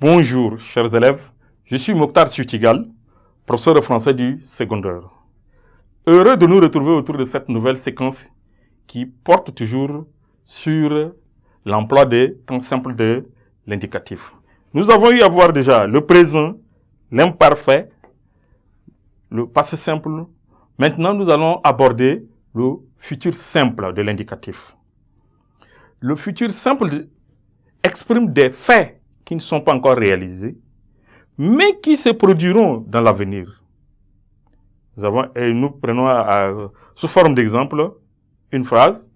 Bonjour, chers élèves. Je suis Mokhtar Sutigal, professeur de français du secondaire. Heureux de nous retrouver autour de cette nouvelle séquence qui porte toujours sur l'emploi des temps simples de l'indicatif. Nous avons eu à voir déjà le présent, l'imparfait, le passé simple. Maintenant, nous allons aborder le futur simple de l'indicatif. Le futur simple exprime des faits qui ne sont pas encore réalisés, mais qui se produiront dans l'avenir. Nous prenons sous forme d'exemple une phrase.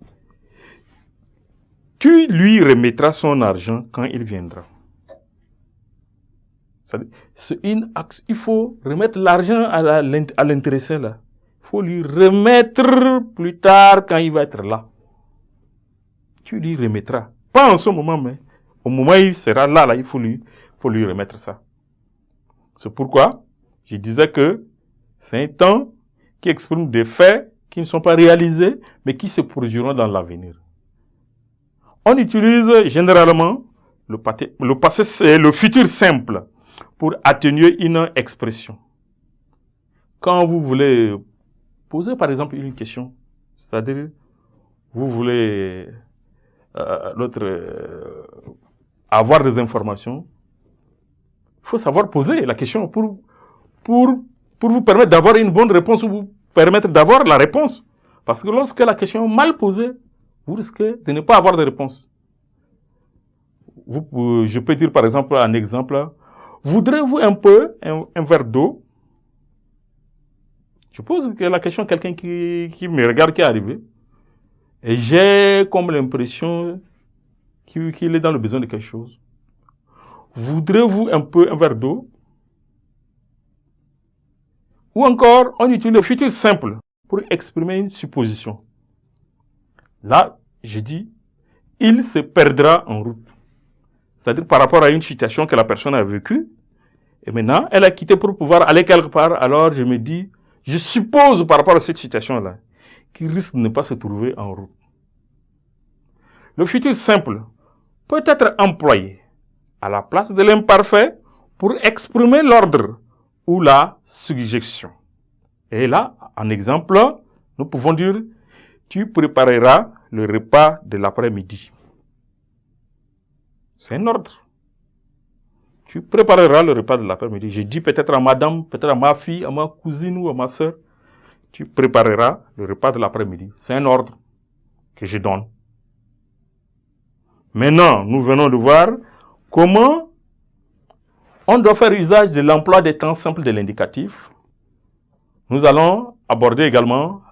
Tu lui remettras son argent quand il viendra. Il faut remettre l'argent à l'intéressé là. Il faut lui remettre plus tard quand il va être là. Tu lui remettras. Pas en ce moment, mais au moment où il sera là, il faut lui remettre ça. C'est pourquoi je disais que c'est un temps qui exprime des faits qui ne sont pas réalisés, mais qui se produiront dans l'avenir. On utilise généralement le futur simple pour atténuer une expression. Quand vous voulez poser par exemple une question, c'est-à-dire vous voulez avoir des informations, il faut savoir poser la question pour vous permettre d'avoir une bonne réponse ou vous permettre d'avoir la réponse. Parce que lorsque la question est mal posée, vous risquez de ne pas avoir de réponse. Je peux dire par exemple un exemple. Voudrez-vous un peu un verre d'eau? Je pose la question à quelqu'un qui me regarde, qui est arrivé. Et j'ai comme l'impression qu'il est dans le besoin de quelque chose. Voudrez-vous un peu un verre d'eau? Ou encore, on utilise le futur simple pour exprimer une supposition. Là, je dis, il se perdra en route. C'est-à-dire par rapport à une situation que la personne a vécue. Et maintenant, elle a quitté pour pouvoir aller quelque part. Alors, je me dis, je suppose par rapport à cette situation-là, qu'il risque de ne pas se trouver en route. Le futur simple peut être employé à la place de l'imparfait pour exprimer l'ordre ou la suggestion. Et là, en exemple, nous pouvons dire, tu prépareras le repas de l'après-midi. C'est un ordre. Tu prépareras le repas de l'après-midi. Je dis peut-être à madame, peut-être à ma fille, à ma cousine ou à ma soeur, tu prépareras le repas de l'après-midi. C'est un ordre que je donne. Maintenant, nous venons de voir comment on doit faire usage de l'emploi des temps simples de l'indicatif. Nous allons aborder également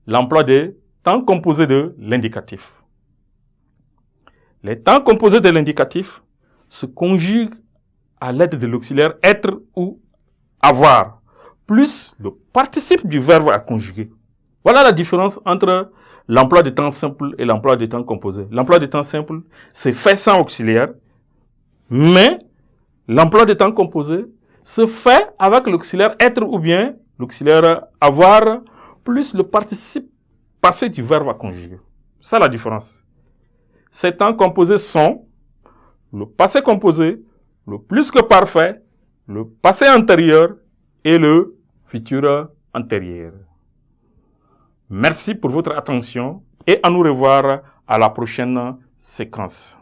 l'emploi des temps composés de l'indicatif. Les temps composés de l'indicatif se conjuguent à l'aide de l'auxiliaire être ou avoir, plus le participe du verbe à conjuguer. Voilà la différence entre l'emploi des temps simples et l'emploi des temps composés. L'emploi des temps simples, c'est fait sans auxiliaire, mais l'emploi des temps composés se fait avec l'auxiliaire être ou bien l'auxiliaire avoir, plus le participe passé du verbe à conjuguer. C'est la différence. Ces temps composés sont le passé composé, le plus que parfait, le passé antérieur et le futur antérieur. Merci pour votre attention et à nous revoir à la prochaine séquence.